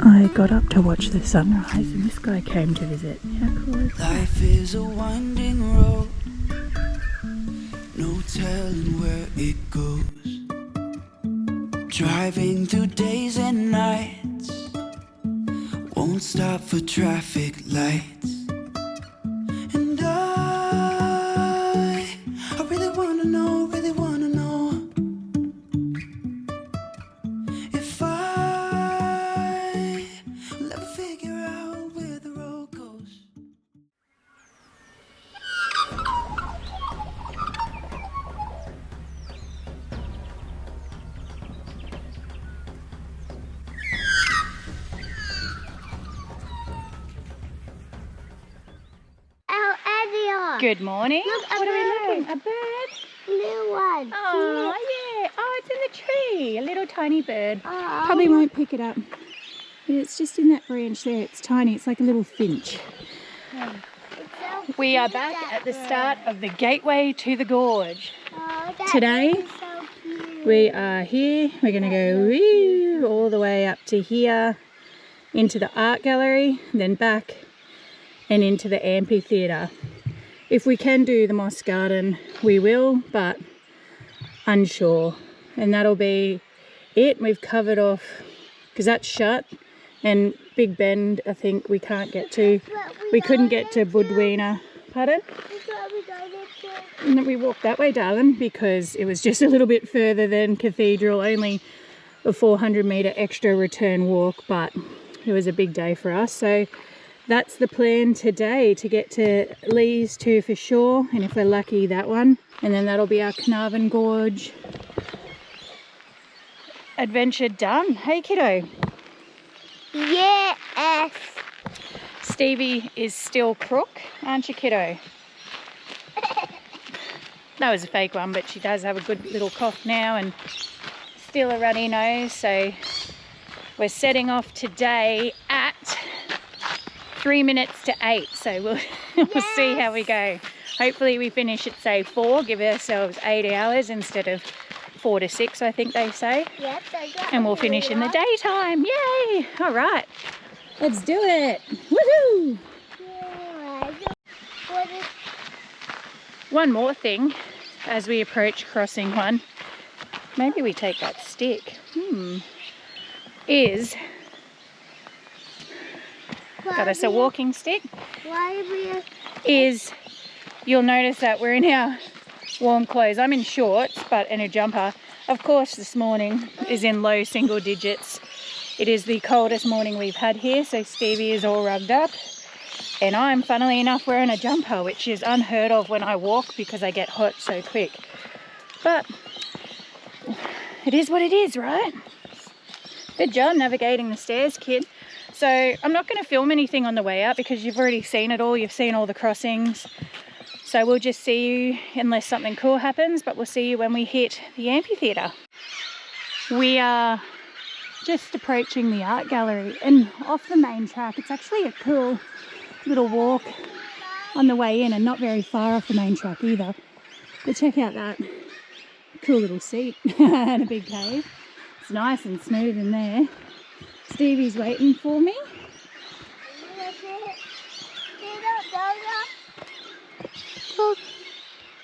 I got up to watch the sunrise and this guy came to visit. How cool is that? Life is a winding road, no telling where it goes. Driving through days and nights, won't stop for traffic lights. And I really wanna know, if I will ever figure out where the road goes. Good morning. Look, a what are we bird. looking? A bird? Blue one. Oh, yeah. Oh, it's in the tree. A little tiny bird. Oh. Probably won't pick it up. But it's just in that branch there. It's tiny. It's like a little finch. We are back at the start of the gateway to the gorge. Today, we are here. We're going to go woo, all the way up to here, into the art gallery, then back and into the amphitheatre. If we can do the moss garden, we will, but unsure. And that'll be it. We've covered off, because that's shut. And Big Bend, I think we can't get to. We couldn't get to WWII. Pardon? And we walked that way, darling, because it was just a little bit further than Cathedral, only a 400-metre extra return walk, but it was a big day for us. So that's the plan today, to get to Lee's 2 for sure, and if we're lucky, that one. And then that'll be our Carnarvon Gorge adventure done. Hey, kiddo. Yes. Stevie is still crook, aren't you, kiddo? That was a fake one, but she does have a good little cough now and still a runny nose. So we're setting off today at 3 minutes to 8, so we'll see how we go. Hopefully we finish at, say, 4, give ourselves 8 hours instead of 4 to 6, I think they say. Yes, and we'll finish in the daytime. Yay! All right, let's do it. Woohoo! One more thing as we approach crossing one, maybe we take that stick, is got us a walking stick, is you'll notice that we're in our warm clothes. I'm in shorts but in a jumper. Of course this morning is in low single digits. It is the coldest morning we've had here, so Stevie is all rugged up and I'm, funnily enough, wearing a jumper, which is unheard of when I walk because I get hot so quick. But it is what it is, right? Good job navigating the stairs, kid. So I'm not going to film anything on the way out because you've already seen it all. You've seen all the crossings. So we'll just see you unless something cool happens, but we'll see you when we hit the amphitheatre. We are just approaching the art gallery and off the main track. It's actually a cool little walk on the way in and not very far off the main track either. But check out that cool little seat and a big cave. It's nice and smooth in there. Stevie's waiting for me.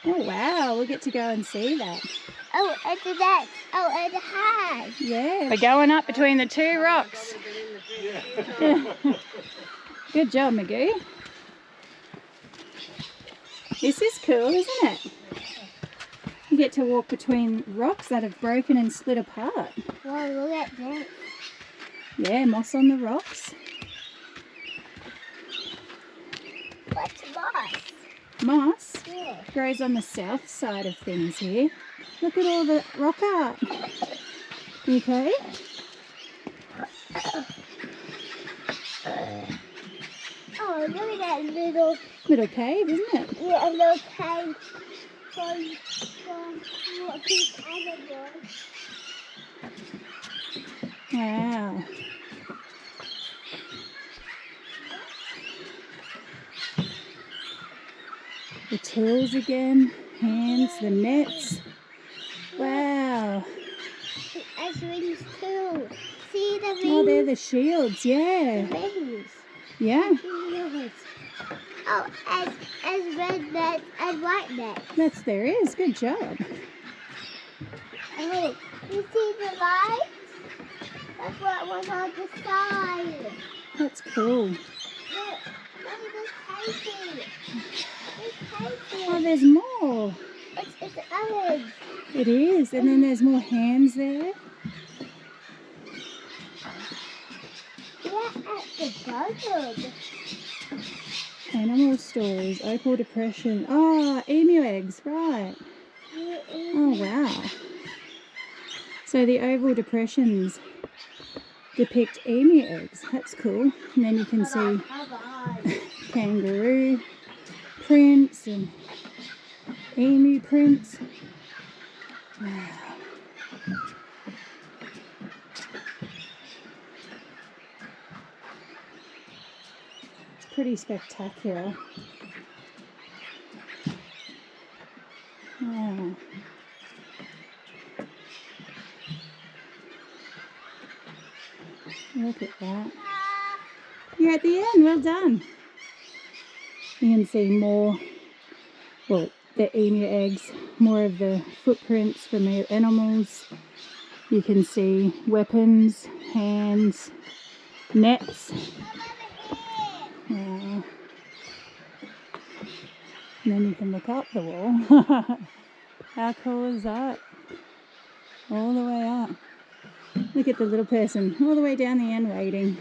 Oh wow, we'll get to go and see that. Oh, and that. Oh, and hi. Yeah, we're going up between the 2 rocks. Good job, Magoo. This is cool, isn't it? You get to walk between rocks that have broken and split apart. Wow, look at that. Yeah, moss on the rocks. What's moss? Moss Yeah. grows on the south side of things here. Look at all the rock art. You okay? Oh, look at that Little cave, isn't it? yeah, a little cave from what these animals. Wow. The tools again, hands, the nets. Wow. As wings too. See the wings? Oh, they're the shields, yeah. The wings. Yeah, Yes. Oh, as red net and white net. there is. Good job. Oh, you see the light? That's what was on the side. That's cool. Look at this painting. This painting. Oh, there's more. It's orange. It is, and then there's more hands there. We're at the bottom. Animal stories, opal depression. Oh, emu eggs, right. Oh, wow. So the oval depressions depict emu eggs. That's cool. And then you can see kangaroo prints and emu prints. Wow. It's pretty spectacular. Wow. Look at that. You're at the end, well done. You can see more, well, the emu eggs, more of the footprints from the animals. You can see weapons, hands, nets. Wow. And then you can look up the wall. How cool is that? All the way up. Look at the little person all the way down the end waiting.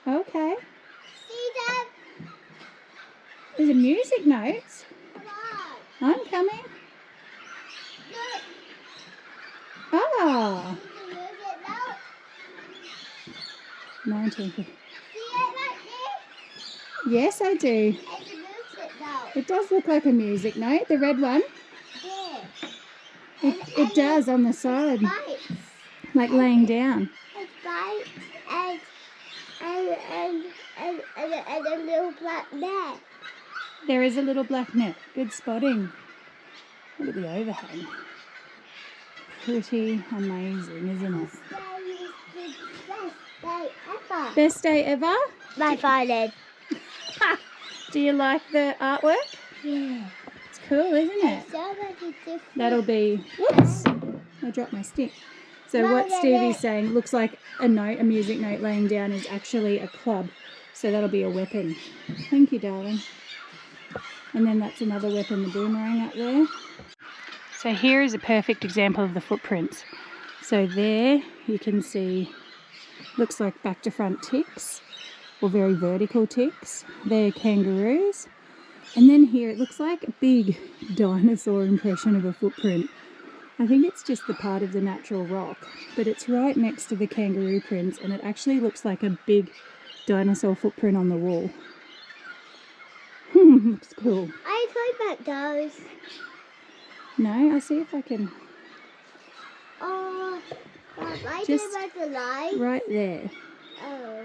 Okay. See them? There's a music notes. Come on. I'm coming. Look. Ah. The music note. 1950. See it right there? Yes, I do. It's a music note. It does look like a music note, the red one. Yeah. It does on the side, Bites. like laying down. It's bites and a little black net. There is a little black net. Good spotting. Look at the overhang. Pretty amazing, isn't it? Today is the best day ever. Best day ever? My father. Do you like the artwork? Yeah. It's cool, isn't it? So many different. That'll be, whoops, I dropped my stick. So what Stevie's saying, looks like a note, a music note laying down is actually a club. So that'll be a weapon. Thank you, darling. And then that's another weapon, the boomerang up there. So here is a perfect example of the footprints. So there you can see, looks like back to front ticks, or very vertical ticks. They're kangaroos. And then here it looks like a big dinosaur impression of a footprint. I think it's just the part of the natural rock, but it's right next to the kangaroo prints, and it actually looks like a big dinosaur footprint on the wall. Looks cool. I thought about those. No, I'll see if I can. Oh, I Just thought about the light. right there. Oh.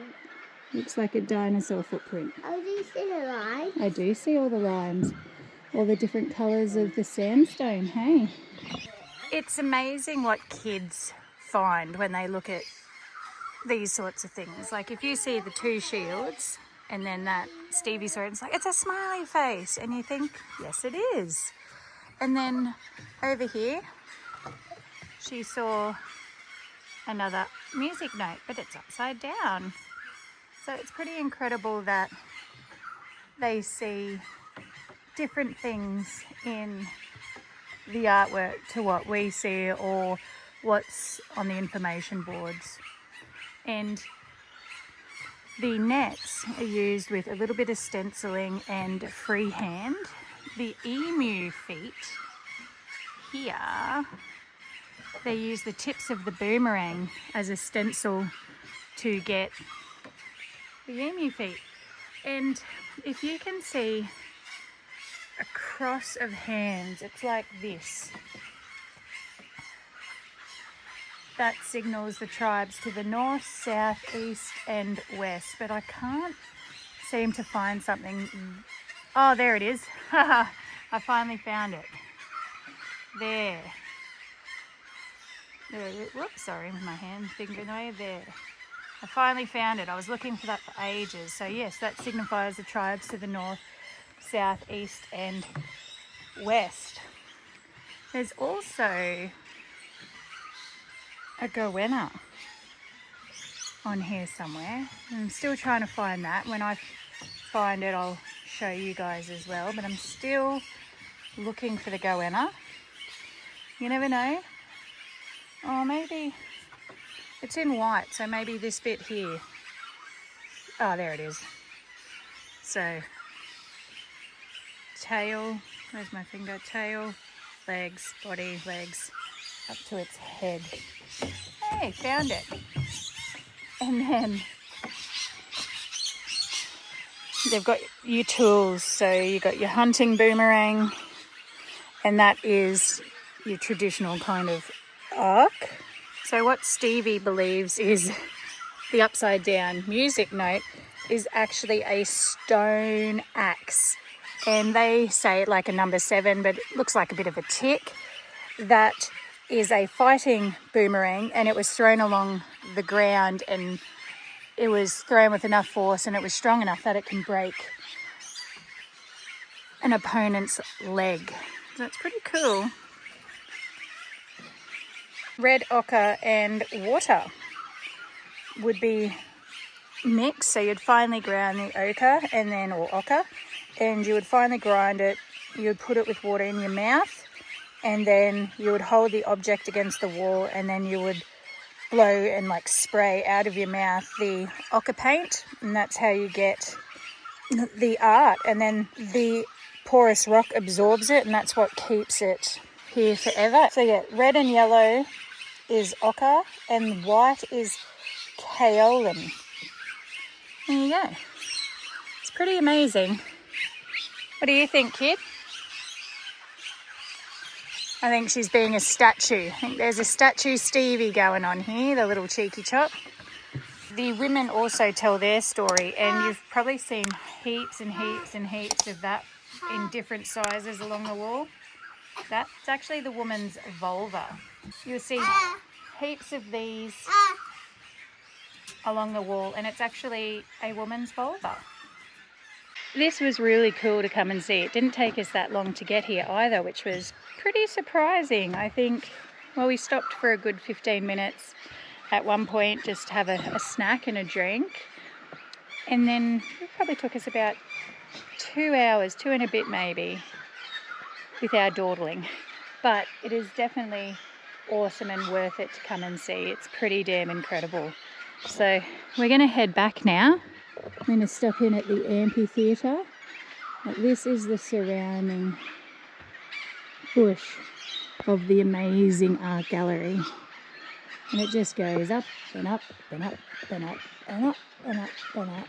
Looks like a dinosaur footprint. Oh, do you see the light? I do see all the lines, all the different colours of the sandstone, hey? It's amazing what kids find when they look at these sorts of things. Like if you see the two shields and then that Stevie saw it, it's like, it's a smiley face. And you think, yes, it is. And then over here, she saw another music note, but it's upside down. So it's pretty incredible that they see different things in the artwork to what we see or what's on the information boards. And the nets are used with a little bit of stenciling and freehand. The emu feet here, they use the tips of the boomerang as a stencil to get the emu feet. And if you can see a cross of hands, it's like this. That signals the tribes to the north, south, east and west, but I can't seem to find something. Oh, there it is. I finally found it. There. There. Whoops, sorry, with my hand finger in the way. There. I finally found it. I was looking for that for ages. So yes, that signifies the tribes to the north, south, east and west. There's also a goanna on here somewhere. I'm still trying to find that. When I find it, I'll show you guys as well. But I'm still looking for the goanna. You never know. Oh, maybe it's in white, so maybe this bit here. Oh, there it is. So, tail, where's my finger? Tail, legs, body, legs, up to its head. Hey, found it. And then they've got your tools. So you got your hunting boomerang, and that is your traditional kind of arc. So what Stevie believes is the upside down music note is actually a stone axe. And they say it like a number 7, but it looks like a bit of a tick. That is a fighting boomerang, and it was thrown along the ground, and it was thrown with enough force and it was strong enough that it can break an opponent's leg. So it's pretty cool. Red ochre and water would be mixed, so you'd finely ground the ochre or ochre, and you would finely grind it. You would put it with water in your mouth, and then you would hold the object against the wall, and then you would blow and like spray out of your mouth the ochre paint, and that's how you get the art. And then the porous rock absorbs it, and that's what keeps it here forever. So yeah, red and yellow is ochre, and white is kaolin. There you go. It's pretty amazing. What do you think, kid? I think she's being a statue. I think there's a statue Stevie going on here, the little cheeky chop. The women also tell their story, and you've probably seen heaps and heaps and heaps of that in different sizes along the wall. That's actually the woman's vulva. You'll see heaps of these along the wall, and it's actually a woman's vulva. This was really cool to come and see. It didn't take us that long to get here either, which was pretty surprising. I think, well, we stopped for a good 15 minutes at one point just to have a snack and a drink. And then it probably took us about 2 hours, 2 and a bit maybe, with our dawdling. But it is definitely awesome and worth it to come and see. It's pretty damn incredible. So we're going to head back now. I'm going to stop in at the Amphitheatre. This is the surrounding bush of the amazing art gallery. And it just goes up and up and up and up and up and up and up.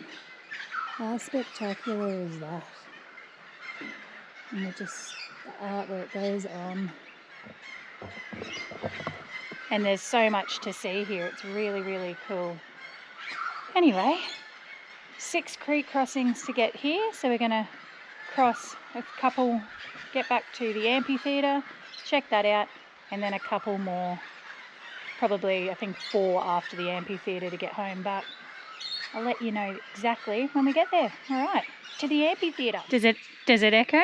How spectacular is that? And it just, the artwork goes on. And there's so much to see here. It's really, really cool. Anyway, 6 creek crossings to get here. So we're going to cross a couple, get back to the amphitheatre, check that out, and then a couple more. Probably, I think 4 after the amphitheatre to get home, but I'll let you know exactly when we get there. All right, to the amphitheatre. Does it echo?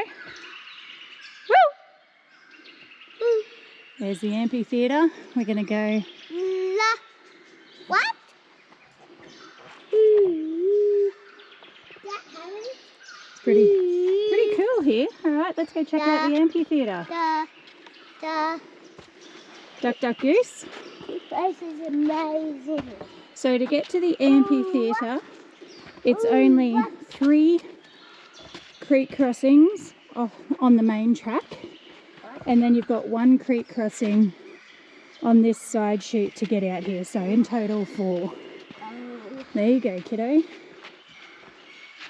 Woo! There's the amphitheatre. We're going to go. What? It's pretty cool here. All right, let's go check out the amphitheatre. Duck, duck, goose. This place is amazing. So to get to the amphitheatre, it's only 3 creek crossings on the main track, and then you've got 1 creek crossing on this side chute to get out here. So in total 4. There you go, kiddo.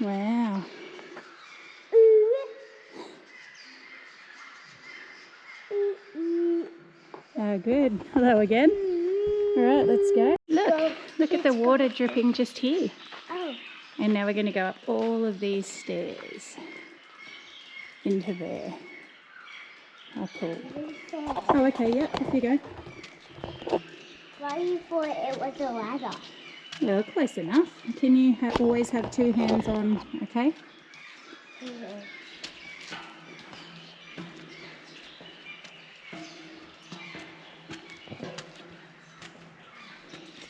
Wow. Oh, good. Hello again. All right, let's go. Look at the water dripping just here. Oh. And now we're going to go up all of these stairs into there. How cool. Oh, okay, yep, off you go. Why you thought it was a ladder? Well, close enough. Can you always have two hands on, okay? Mhm.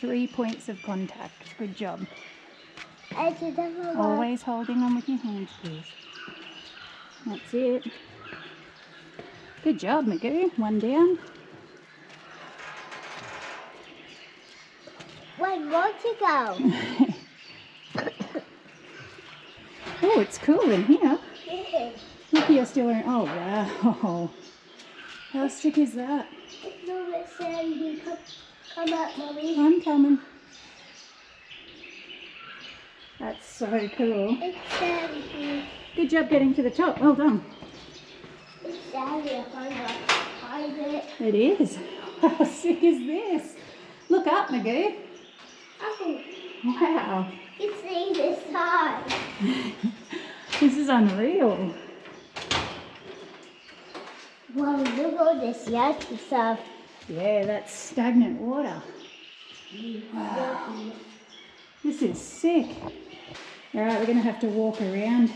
3 points of contact. Good job. I did that for Always holding on with your hands, please. That's it. Good job, Magoo. One down. Where won't you go? Oh, it's cool in here. Yeah. Look, you're still wearing. Oh, wow. How sick is that? It's no bit sandy. Come up, Mommy. I'm coming. That's so cool. It's sandy. Good job getting to the top. Well done. It's sandy. I find it. It is. How sick is this? Look up, Magoo. Oh, Wow. it's the this side. This is unreal. Wow, look at this yucky stuff. Yeah, that's stagnant water. Wow. This is sick. All right, we're going to have to walk around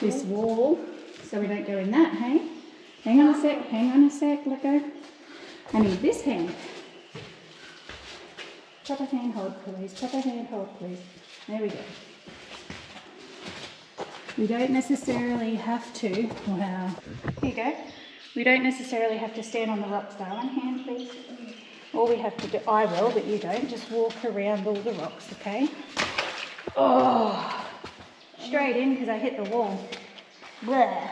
this wall so we don't go in that, hey? Hang on a sec, let go. I need this hand. Proper hand hold, please. Proper hand hold, please. There we go. We don't necessarily have to, wow. Here you go. We don't necessarily have to stand on the rocks, darling. Hand, please. All we have to do, I will, but you don't, just walk around all the rocks, okay? Oh, straight in because I hit the wall. Blah.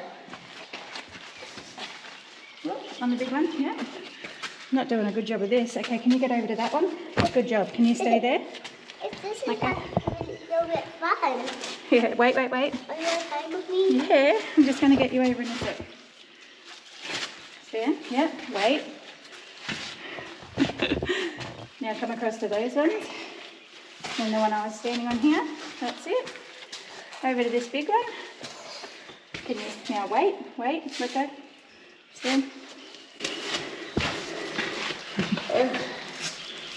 Look, on the big one, yeah. Not doing a good job of this. Okay, can you get over to that one? Good job. Can you stay there? If this is Okay. a little bit fun. Yeah, wait. Are you okay with me? Yeah, I'm just going to get you over in a sec. Stand, yeah, wait. Now come across to those ones. And the one I was standing on here. That's it. Over to this big one. Can you now wait, let go. Stand.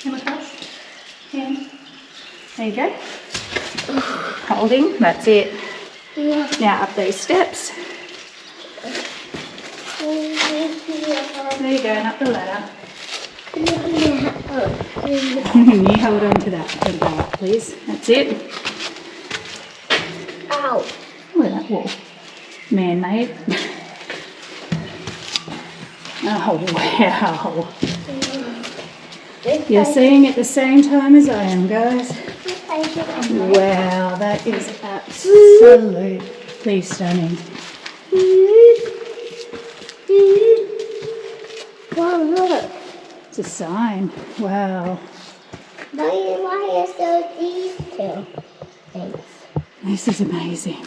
Come across. Hand. There you go. Holding, that's it. Yeah. Now up those steps. There you go, and up the ladder. Can you hold on to that and go up, please? That's it. Ow. Look at that wall. Man-made. Oh, wow. You're seeing it at the same time as I am, guys. Wow, that is absolutely stunning. Wow, look. It's a sign. Wow. Why is there these two things? This is amazing.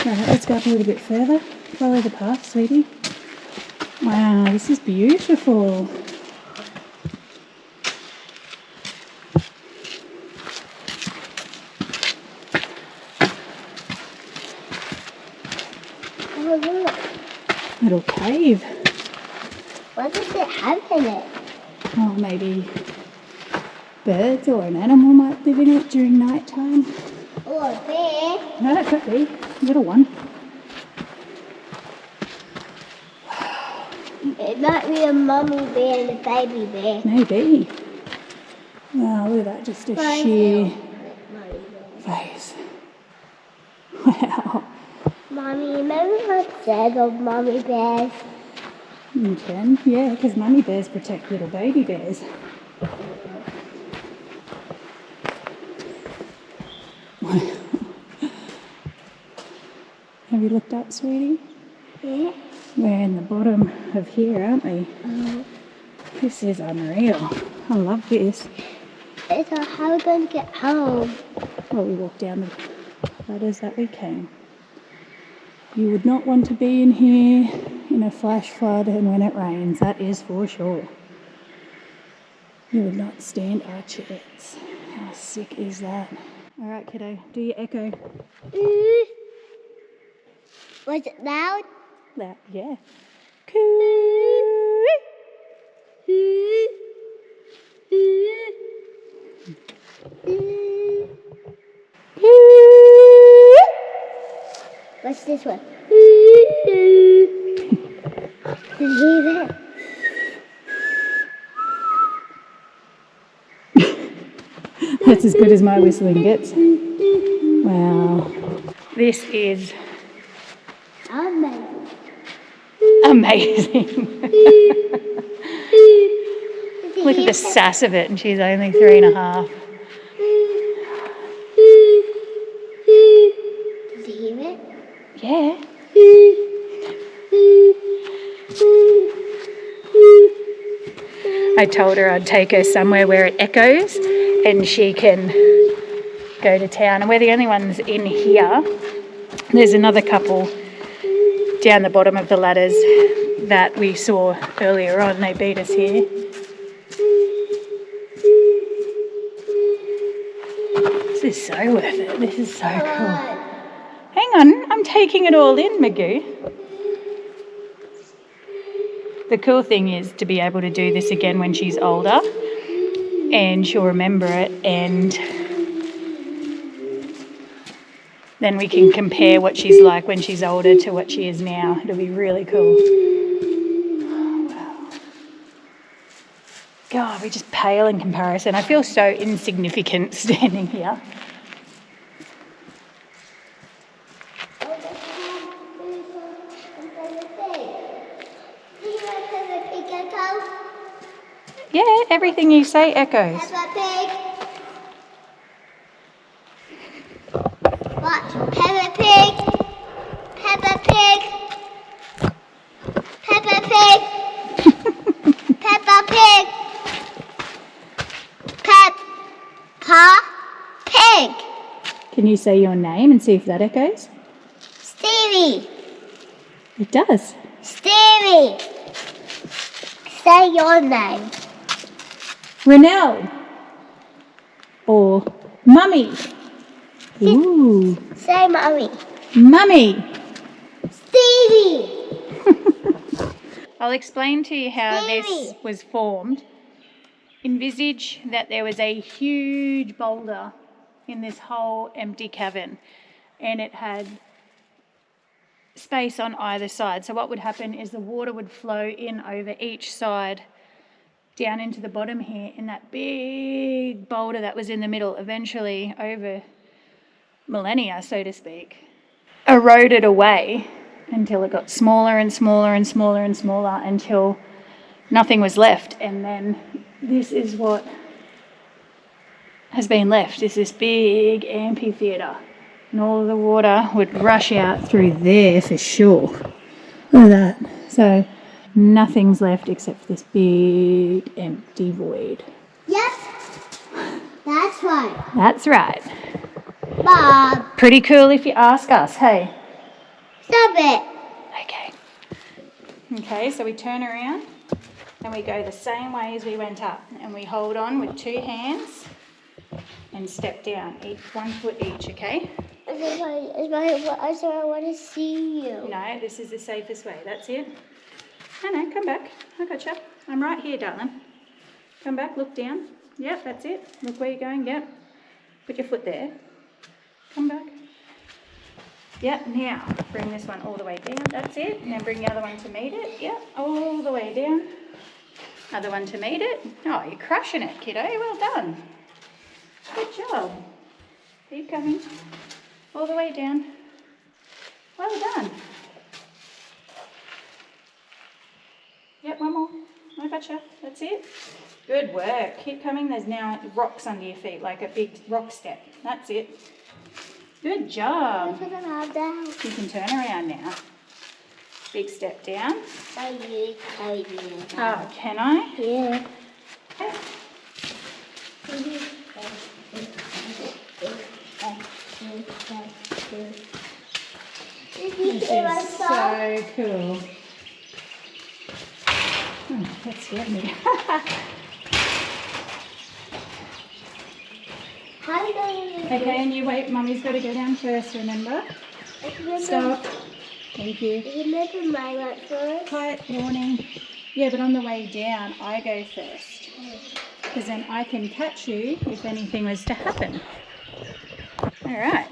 Right, let's go up a little bit further. Follow the path, sweetie. Wow, this is beautiful. Oh, look. Little cave. What does it have in it? Oh, maybe birds or an animal might live in it during night time. Or a bear. No, that could be. Little one. It might be a mummy bear and a baby bear. Maybe. Wow, look at that. Just a sheer face. Wow. Mommy, remember what's said of mummy bears? You can. Yeah, because mummy bears protect little baby bears. Have you looked up, sweetie? Yeah. We're in the bottom of here, aren't we? This is unreal. I love this. So how are we going to get home? Well, we walked down the ladders that we came. You would not want to be in here in a flash flood and when it rains, that is for sure. You would not stand our chance. How sick is that? All right, kiddo, do your echo. Was it loud? Loud, yeah. Coo. What's this one? Did you hear that? That's as good as my whistling gets. Wow. This is Amazing. amazing. Look at the sass of it, and she's only 3.5. Did you hear it? Yeah. I told her I'd take her somewhere where it echoes and she can go to town. And we're the only ones in here. There's another couple down the bottom of the ladders that we saw earlier on. They beat us here. This is so worth it. This is so cool. Hang on, I'm taking it all in, Magoo. The cool thing is to be able to do this again when she's older and she'll remember it, and then we can compare what she's like when she's older to what she is now. It'll be really cool. Oh, wow. God, we're just pale in comparison. I feel so insignificant standing here. Yeah, everything you say echoes. Peppa Pig. What? Peppa Pig. Peppa Pig. Peppa Pig. Peppa Pig. Peppa Pig. Can you say your name and see if that echoes? Stevie. It does. Stevie. Say your name. Renelle. Or Mummy. Ooh. Say mommy. Mummy. Stevie. I'll explain to you how this Stevie. was formed. Envisage that there was a huge boulder in this whole empty cavern, and it had space on either side. So what would happen is the water would flow in over each side down into the bottom here, in that big boulder that was in the middle, eventually over millennia, so to speak, eroded away until it got smaller and smaller and smaller and smaller until nothing was left. And then this is what has been left, is this big amphitheatre. And all of the water would rush out through there for sure. Look at that. So nothing's left except for this big empty void. Yep. That's right. That's right. Bob. Pretty cool if you ask us, hey? Stop it. Okay. Okay, so we turn around and we go the same way as we went up, and we hold on with 2 hands and step down, each 1 foot each, okay? I want to see you. No, this is the safest way. That's it. No, come back. I gotcha. I'm right here, darling. Come back, look down. Yep, that's it. Look where you're going. Yep. Put your foot there. Come back. Yep, now bring this one all the way down. That's it. And then bring the other one to meet it. Yep, all the way down. Other one to meet it. Oh, you're crushing it, kiddo. Well done. Good job. Keep coming. All the way down. Well done. Yep, one more. I gotcha. That's it. Good work. Keep coming. There's now rocks under your feet, like a big rock step. That's it. Good job. Put them all down. You can turn around now. Big step down. Oh, can I? yeah. Okay. Did you This hear my is song? so cool. Oh, that scared me. How How do you Okay, and you wait. Mummy's got to go down first, remember? Stop. Thank you. Remember my right first? Quiet, warning. Yeah, but on the way down, I go first. Because then I can catch you if anything was to happen. Alright.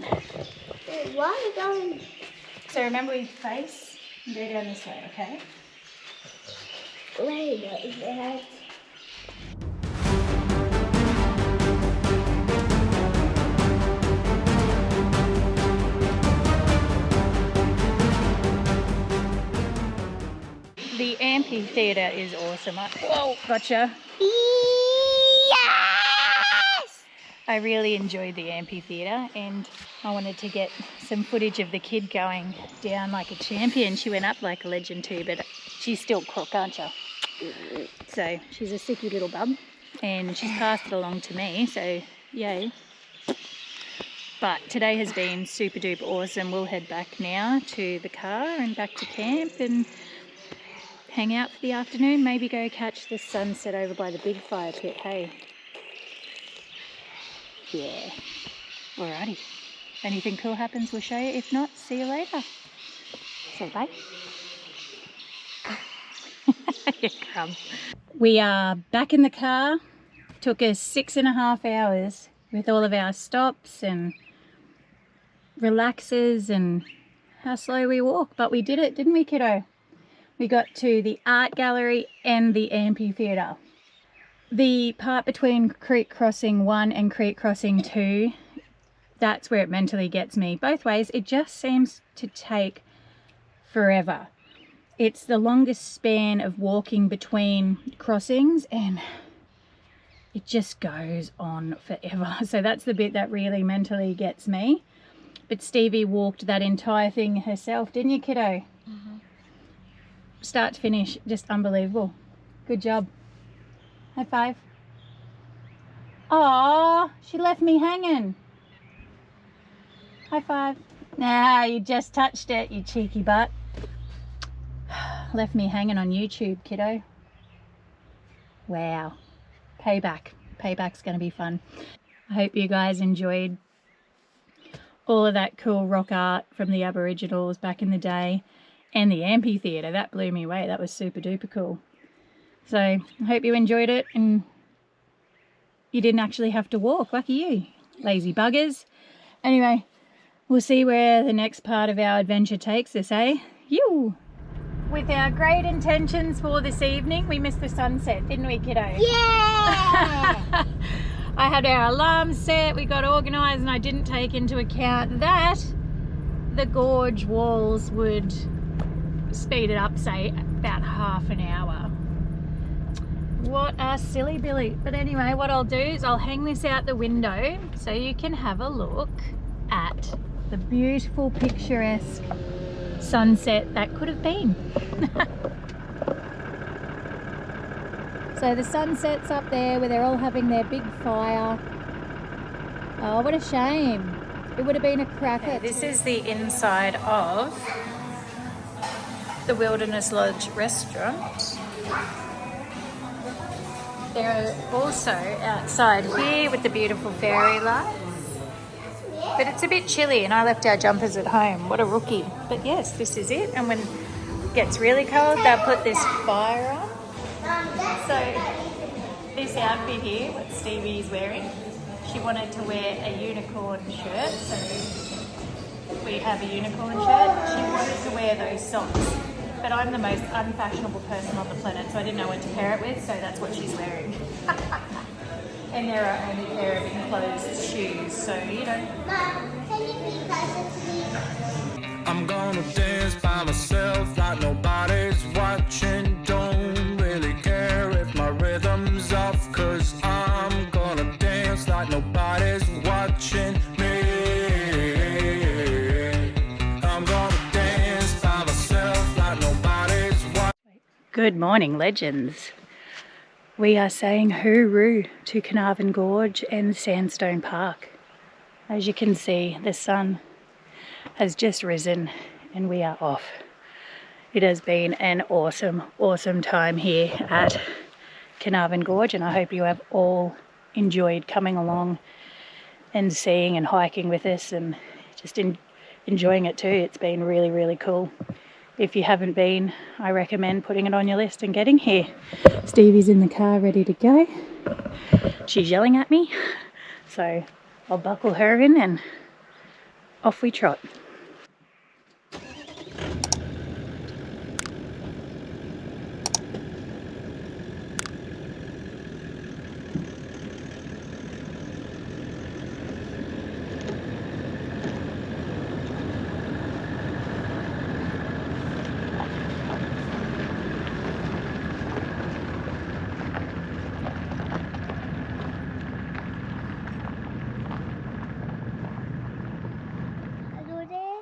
Why are you going? So remember we face and go down this way, okay? Wait a minute. The Amphitheatre is awesome. Whoa, gotcha. Yes! I really enjoyed the Amphitheatre and I wanted to get some footage of the kid going down like a champion. She went up like a legend too, but she's still crook, aren't you? So she's a sicky little bub and she's passed it along to me, so yay. But today has been super duper awesome. We'll head back now to the car and back to camp and hang out for the afternoon, maybe go catch the sunset over by the big fire pit, hey? Yeah. Alrighty. If anything cool happens, we'll show you. If not, see you later. Say bye. You crumb. We are back in the car. Took us 6.5 hours with all of our stops and relaxes and how slow we walk, but we did it, didn't we, kiddo? We got to the art gallery and the amphitheatre. The part between Creek Crossing 1 and Creek Crossing 2, that's where it mentally gets me. Both ways, it just seems to take forever. It's the longest span of walking between crossings and it just goes on forever. So that's the bit that really mentally gets me. But Stevie walked that entire thing herself, didn't you, kiddo? Start to finish, just unbelievable. Good job. High five. Aww, she left me hanging. High five. Nah, you just touched it, you cheeky butt. Left me hanging on YouTube, kiddo. Wow. Payback. Payback's going to be fun. I hope you guys enjoyed all of that cool rock art from the Aboriginals back in the day. And the amphitheatre, that blew me away. That was super duper cool. So I hope you enjoyed it and you didn't actually have to walk. Lucky you, lazy buggers. Anyway, we'll see where the next part of our adventure takes us, eh? You. With our great intentions for this evening, we missed the sunset, didn't we, kiddo? Yeah! I had our alarm set, we got organised, and I didn't take into account that the gorge walls would speed it up, say, about half an hour. What a silly Billy. But anyway, what I'll do is I'll hang this out the window so you can have a look at the beautiful picturesque sunset that could have been. So the sunset's up there where they're all having their big fire. Oh, what a shame. It would have been a cracker. This is the inside of the Wilderness Lodge restaurant. They're also outside here with the beautiful fairy lights. But it's a bit chilly and I left our jumpers at home. What a rookie. But yes, this is it. And when it gets really cold, they'll put this fire on. So this outfit here, what Stevie's wearing, she wanted to wear a unicorn shirt. So we have a unicorn shirt. She wanted to wear those socks. But I'm the most unfashionable person on the planet, so I didn't know what to pair it with, so that's what she's wearing. And they're our only pair of enclosed shoes, so you know. Mom, can you be closer to me? I'm gonna dance by myself like nobody's watching. Don't really care if my rhythm's off, 'cause I'm gonna dance like nobody's watching me. I'm gonna dance by myself like nobody's watching. Good morning, legends. We are saying hooroo to Carnarvon Gorge and Sandstone Park. As you can see, the sun has just risen and we are off. It has been an awesome, awesome time here at Carnarvon Gorge, and I hope you have all enjoyed coming along and seeing and hiking with us and just enjoying it too. It's been really, really cool. If you haven't been, I recommend putting it on your list and getting here. Stevie's in the car ready to go. She's yelling at me, so I'll buckle her in and off we trot.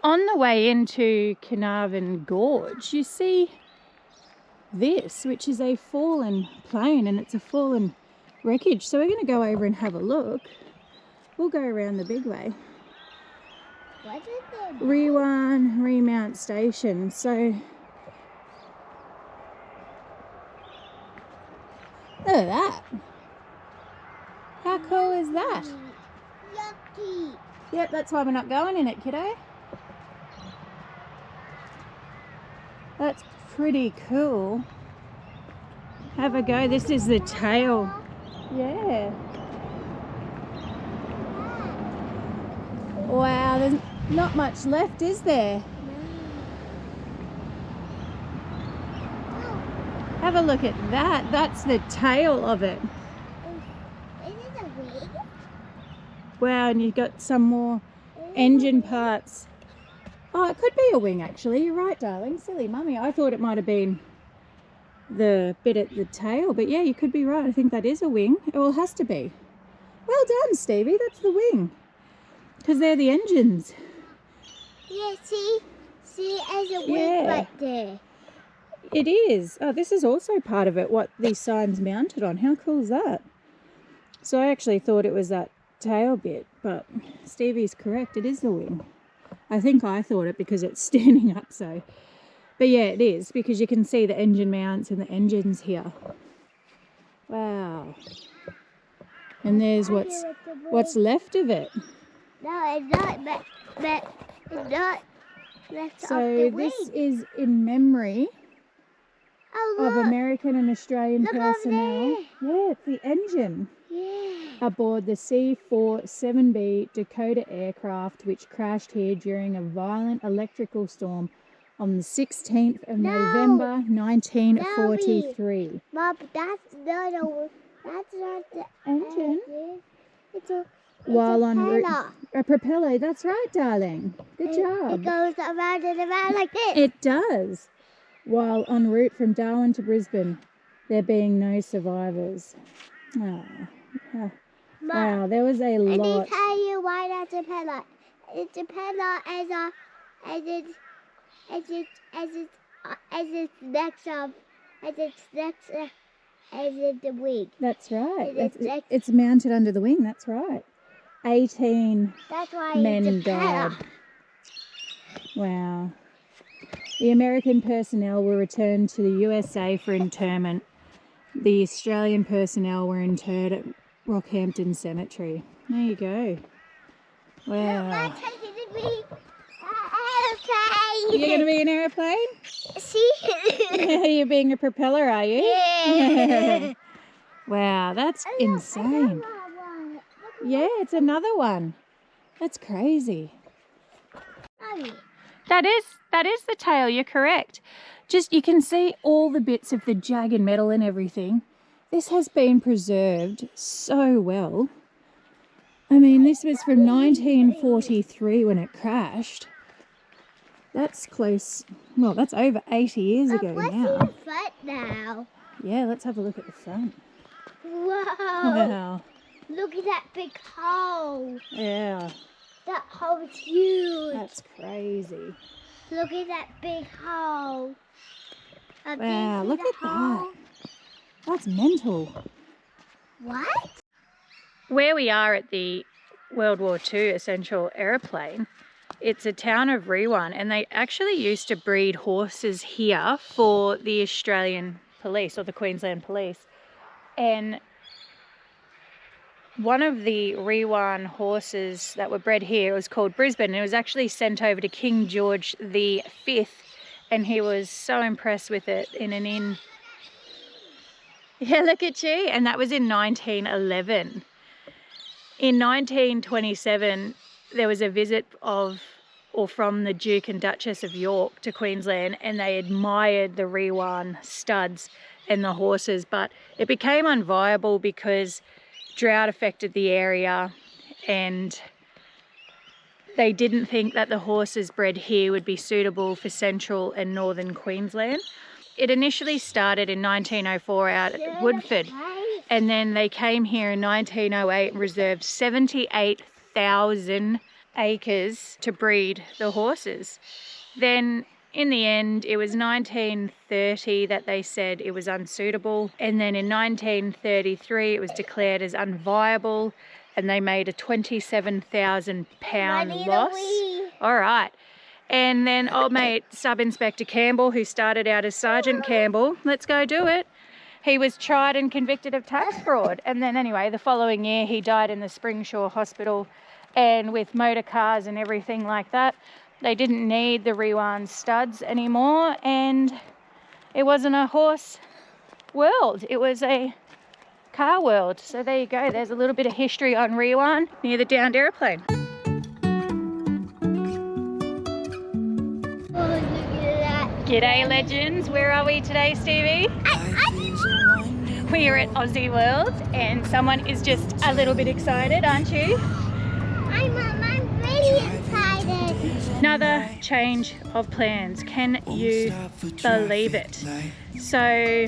On the way into Carnarvon Gorge, you see this, which is a fallen plane, and it's a fallen wreckage. So we're going to go over and have a look. We'll go around the big way. What is it? WWII remount station. So look at that. How cool is that? Yucky. Yep, that's why we're not going in it, kiddo. That's pretty cool. Have a go. This is the tail. Yeah. Wow, there's not much left, is there? Have a look at that. That's the tail of it. Is it a wig? Wow, and you've got some more engine parts. Oh, it could be a wing actually. You're right, darling. Silly mummy. I thought it might have been the bit at the tail, but yeah, you could be right. I think that is a wing. Well, it has to be. Well done, Stevie. That's the wing. Because they're the engines. Yeah, see? See, there's a wig right there. It is. Oh, this is also part of it, what these signs mounted on. How cool is that? So I actually thought it was that tail bit, but Stevie's correct. It is the wing. I think I thought it because it's standing up so. But yeah, it is, because you can see the engine mounts and the engines here. Wow. And there's what's left of it. No, it's not, but it's not left So off the wing. this is in memory of American and Australian personnel. Yeah, it's the engine. Yeah. Aboard the C-47B Dakota aircraft, which crashed here during a violent electrical storm on the 16th of November 1943. Mom, that's not the Engine? It's a While en route, propeller. a propeller. That's right, darling. Good It job. goes around and around like this. It does. While en route from Darwin to Brisbane, there being no survivors. Oh. Wow, there was a lot. Let me tell you why that's a propeller. It's a propeller as the wing. That's right. It's It's mounted under the wing. That's right. 18 That's why men it's a died. propeller. Wow. The American personnel were returned to the USA for interment. The Australian personnel were interred at Rockhampton Cemetery. There you go. Wow. You're going to be an airplane? See? You're being a propeller, are you? Yeah. Wow, that's insane. Yeah, it's another one. That's crazy. That is the tail, you're correct. Just, you can see all the bits of the jagged metal and everything. This has been preserved so well. I mean, this was from 1943 when it crashed. That's close, well, that's over 80 years ago What's now. in the front now? Yeah, let's have a look at the front. Whoa. Wow. Look at that big hole. Yeah, That hole is huge. that's crazy. Look at that big hole. Wow, look at that. That's mental. What? Where we are at the World War II Essential Aeroplane, it's a town of WWII, and they actually used to breed horses here for the Australian police or the Queensland police. And one of the WWII horses that were bred here was called Brisbane, and it was actually sent over to King George V, and he was so impressed with it in an inn. Yeah, look at you. And that was in 1911. In 1927, there was a visit from the Duke and Duchess of York to Queensland, and they admired the WWII studs and the horses, but it became unviable because drought affected the area, and they didn't think that the horses bred here would be suitable for central and northern Queensland. It initially started in 1904 out at Woodford, and then they came here in 1908 and reserved 78,000 acres to breed the horses. Then in the end, it was 1930 that they said it was unsuitable, and then in 1933 it was declared as unviable, and they made a £27,000 loss. All right. And then old mate Sub-Inspector Campbell, who started out as Sergeant Campbell, let's go do it, he was tried and convicted of tax fraud. And then anyway, the following year he died in the Springsure Hospital, and with motor cars and everything like that, they didn't need the WWII studs anymore, and it wasn't a horse world, it was a car world. So there you go, there's a little bit of history on WWII near the downed aeroplane. G'day legends, where are we today, Stevie? We're at Aussie World, and someone is just a little bit excited, aren't you? I'm really excited. Another change of plans, can you believe it? So